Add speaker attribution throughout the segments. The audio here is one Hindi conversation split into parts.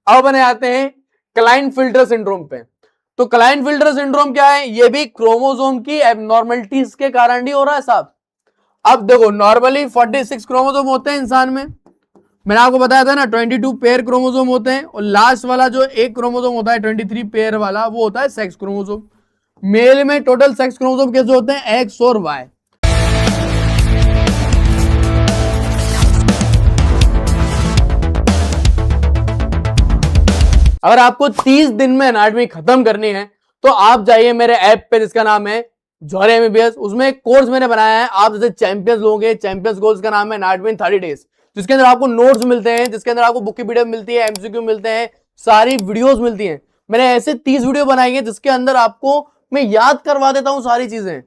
Speaker 1: अब बने आते हैं क्लाइनफिल्टर सिंड्रोम पे। तो क्लाइनफिल्टर सिंड्रोम क्या है? ये भी क्रोमोसोम की एबनॉर्मलिटीज के कारण ही हो रहा है साहब। अब देखो नॉर्मली 46 क्रोमोसोम होते हैं इंसान में, मैंने आपको बताया था ना 22 पेयर क्रोमोसोम होते हैं, और लास्ट वाला जो एक क्रोमोसोम होता है 23 पेयर वाला वो होता है सेक्स क्रोमोसोम। मेल में टोटल सेक्स क्रोमोसोम कैसे होते हैं? एक्स और वाई। अगर आपको 30 दिन में एनाटॉमी खत्म करनी है तो आप जाइए मेरे ऐप पे जिसका नाम है जौहरी एमबीबीएस। उसमें एक कोर्स मैंने बनाया है, आप जैसे चैंपियंस लोगे, चैंपियंस कोर्स का नाम है एनाटॉमी इन 30 डेज, जिसके अंदर आपको नोट्स मिलते हैं, जिसके अंदर आपको बुक की पीडीएफ मिलती है, एमसीक्यू मिलते हैं, सारी वीडियोस मिलती हैं। मैंने ऐसे 30 वीडियो बनाई है जिसके अंदर आपको मैं याद करवा देता हूं सारी चीजें।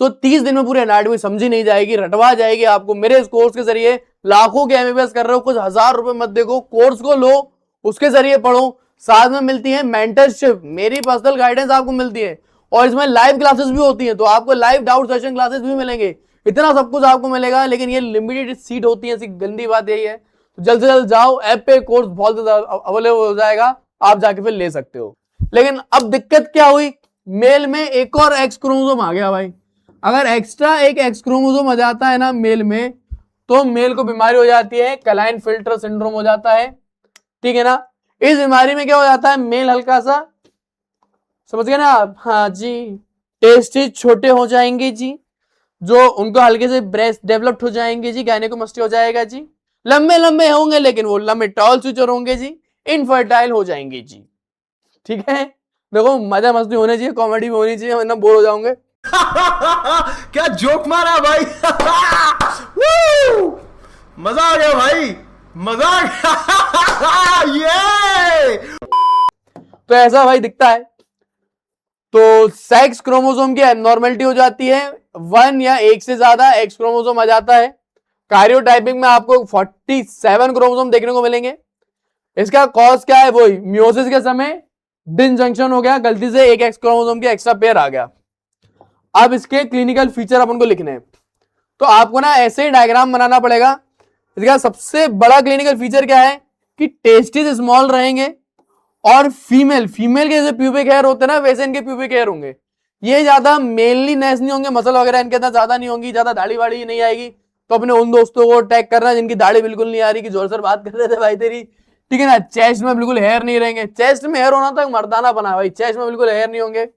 Speaker 1: सो 30 दिन में पूरी एनाटॉमी समझी नहीं जाएगी, रटवा जाएगी आपको। मेरे इस कोर्स के जरिए लाखों के एमबीबीएस कर रहे हो, कुछ हजार रुपए मत देखो, कोर्स को लो, उसके जरिए पढ़ो। साथ में मिलती है मेंटरशिप, मेरी पर्सनल गाइडेंस आपको मिलती है, और इसमें लाइव क्लासेस भी होती हैं, तो आपको लाइव डाउट सेशन क्लासेस भी मिलेंगे। इतना सब कुछ आपको मिलेगा, लेकिन ये लिमिटेड सीट होती है, ऐसी गंदी बात यही है। तो जल्द से जल्द जाओ, ऐप पे कोर्स बहुत अवेलेबल हो जाएगा, आप जाके फिर ले सकते हो। लेकिन अब दिक्कत क्या हुई? मेल में एक और एक्स क्रोमोसोम आ गया भाई। अगर एक्स्ट्रा एक एक्स क्रोमोसोम आ जाता है ना मेल में, तो मेल को बीमारी हो जाती है, क्लाइनफिल्टर सिंड्रोम हो जाता है, ठीक है ना। इस बीमारी में क्या हो जाता है? मेल हल्का सा, समझ गए ना आप? हाँ जी, टेस्टिस छोटे हो जाएंगे जी, जो उनको हल्के से ब्रेस्ट डेवलप्ड हो जाएंगे जी, गायनेकोमास्टिया हो जाएगा जी, लंबे लंबे होंगे लेकिन वो लंबे टॉल फ्यूचर होंगे जी, इनफर्टाइल हो जाएंगे जी, ठीक है। देखो मजा मस्ती होनी चाहिए, कॉमेडी भी होनी चाहिए, वरना बोर हो जाओगे।
Speaker 2: क्या जोक मारा भाई। मजा आ गया भाई, मजा आ गया। ये
Speaker 1: तो ऐसा भाई दिखता है। तो सेक्स क्रोमोसोम की एबनॉर्मलिटी हो जाती है, 1 या 1 से ज्यादा एक्स क्रोमोसोम आ जाता है। कार्योटाइपिंग में आपको 47 क्रोमोसोम देखने को मिलेंगे। इसका कॉज क्या है? वही मियोसिस के समय डिसजंक्शन हो गया, गलती से एक एक्स क्रोमोसोम के एक्स्ट्रा पेयर आ गया। अब इसके क्लिनिकल फीचर अपन को लिखने हैं, तो आपको ना ऐसे ही डायग्राम बनाना पड़ेगा। इसका सबसे बड़ा क्लिनिकल फीचर क्या है कि टेस्टिस स्मॉल रहेंगे, और फीमेल के जैसे प्यूबिक हेयर होते हैं ना, वैसे इनके प्यूबिक हेयर होंगे। ये ज्यादा मेनली नेस नहीं होंगे, मसल वगैरह इनके अंदर ज्यादा नहीं होंगी, ज्यादा दाढ़ी वाड़ी नहीं आएगी। तो अपने उन दोस्तों को टैग करना जिनकी दाढ़ी बिल्कुल नहीं आ रही कि जोर सर बात कर रहे थे भाई तेरी, ठीक है ना। चेस्ट में बिल्कुल हेयर नहीं रहेंगे, चेस्ट में हेयर होना तो मर्दाना बना भाई, चेस्ट में बिल्कुल हेयर नहीं होंगे।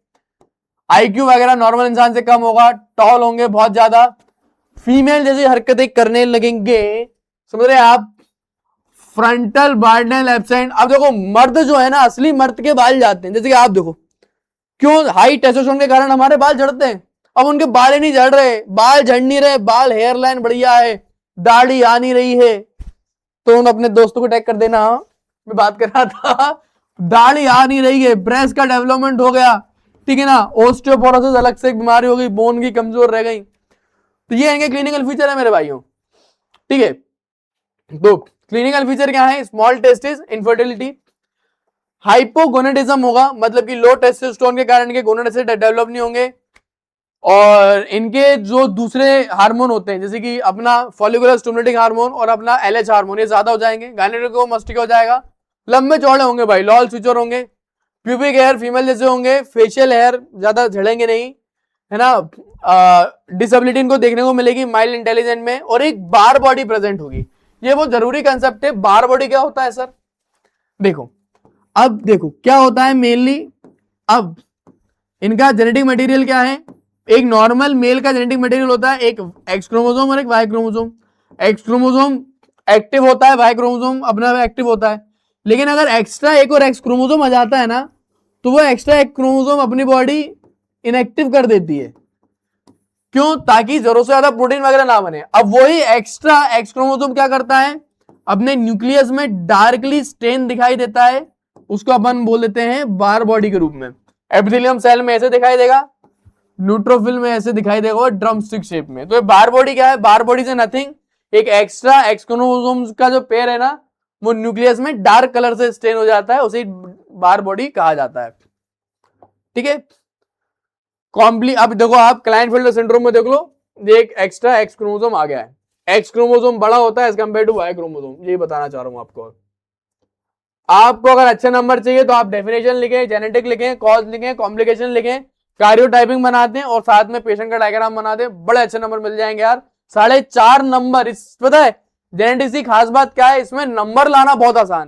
Speaker 1: आईक्यू वगैरह नॉर्मल इंसान से कम होगा, टॉल होंगे बहुत ज्यादा, फीमेल जैसी हरकतें करने लगेंगे, समझ रहे हैं आप। फ्रंटल बार्डनेल एब्सेंट। अब देखो मर्द जो है ना, असली मर्द के बाल जाते हैं, जैसे कि आप देखो, क्यों? हाई टेस्टोस्टेरोन के कारण हमारे बाल झड़ते हैं। अब उनके बाल ही नहीं झड़ रहे, बाल झड़ नहीं रहे, बाल हेयर लाइन बढ़िया है, दाढ़ी आ नहीं रही है, तो उन अपने दोस्तों को टैग कर देना। मैं बात कर रहा था, दाढ़ी आ नहीं रही है, ब्रेस्ट का डेवलपमेंट हो गया, ठीक है ना, ओस्टियोपोरोसिस अलग से एक बीमारी हो गई, बोन की कमजोर रह गई। तो ये इनके क्लिनिकल फीचर है मेरे भाइयों, ठीक है। तो क्लिनिकल फीचर क्या है? स्मॉल टेस्टिस, इनफर्टिलिटी, हाइपोगोनेडिज्म होगा, मतलब कि लो टेस्टोस्टेरोन के कारण इनके गोनेड डेवलप नहीं होंगे, और इनके जो दूसरे हार्मोन होते हैं जैसे कि अपना फॉलिकुलर स्टिमुलेटिंग हार्मोन और अपना एलएच हार्मोन, ये ज्यादा हो जाएंगे, गायनेकोमास्टिया हो जाएगा, लंबे चौड़े होंगे भाई, लॉल फ्यूचर होंगे, प्यूबिक हेयर फीमेल जैसे होंगे, फेशियल हेयर ज्यादा झड़ेंगे नहीं, है ना। डिसेबिलिटी इनको देखने को मिलेगी माइल्ड इंटेलिजेंट में, और एक बार बॉडी प्रेजेंट होगी। ये बहुत जरूरी कंसेप्ट है। बार बॉडी क्या होता है सर? देखो, अब देखो क्या होता है मेनली। अब इनका जेनेटिक मटेरियल क्या है? एक नॉर्मल मेल का जेनेटिक मटेरियल होता है एक एक्स क्रोमोसोम और एक Y chromosome. X chromosome active होता है, वाई क्रोमोसोम अपना एक्टिव होता है। लेकिन अगर एक्स्ट्रा एक और एक्स क्रोमोसोम आ जाता है ना, तो वो एक्स्ट्रा एक क्रोमोसोम अपनी बॉडी इनएक्टिव कर देती है। क्यों? ताकि जरूरत से ज्यादा प्रोटीन वगैरह ना बने। अब वही एक्स्ट्रा एक्स क्रोमोसोम क्या करता है? अपने न्यूक्लियस में डार्कली स्टेन दिखाई देता है, उसको अपन बोल देते हैं बार बॉडी के रूप में। एपिथेलियम सेल में ऐसे दिखाई देगा, न्यूट्रोफिल में ऐसे दिखाई देगा, और ड्रम स्टिक शेप में। तो ये बार बॉडी क्या है? बार बॉडी से नथिंग, एक एक्स्ट्रा एक्स क्रोमोसोम का जो पेयर है ना, वो न्यूक्लियस में डार्क कलर से स्टेन हो जाता है, उसे बार बॉडी कहा जाता है, ठीक है। अब देखो आप क्लाइनफिल्टर सिंड्रोम में देख लो, एक एक्स्ट्रा एक्स क्रोमोसोम आ गया है, एक्स क्रोमोसोम बड़ा होता है as compare to Y chromosome, यही बताना चाह रहा हूं आपको। आपको अगर अच्छे नंबर चाहिए तो आप डेफिनेशन लिखें, जेनेटिक लिखें, कॉज लिखें, कॉम्प्लिकेशन लिखें, कार्योटाइपिंग बनाते हैं और साथ में पेशेंट का डायग्राम बनाते हैं, बड़े अच्छे नंबर मिल जाएंगे यार। 4.5 नंबर। इस पता है जेनेटिक्स की खास बात क्या है, इसमें नंबर लाना बहुत आसान है।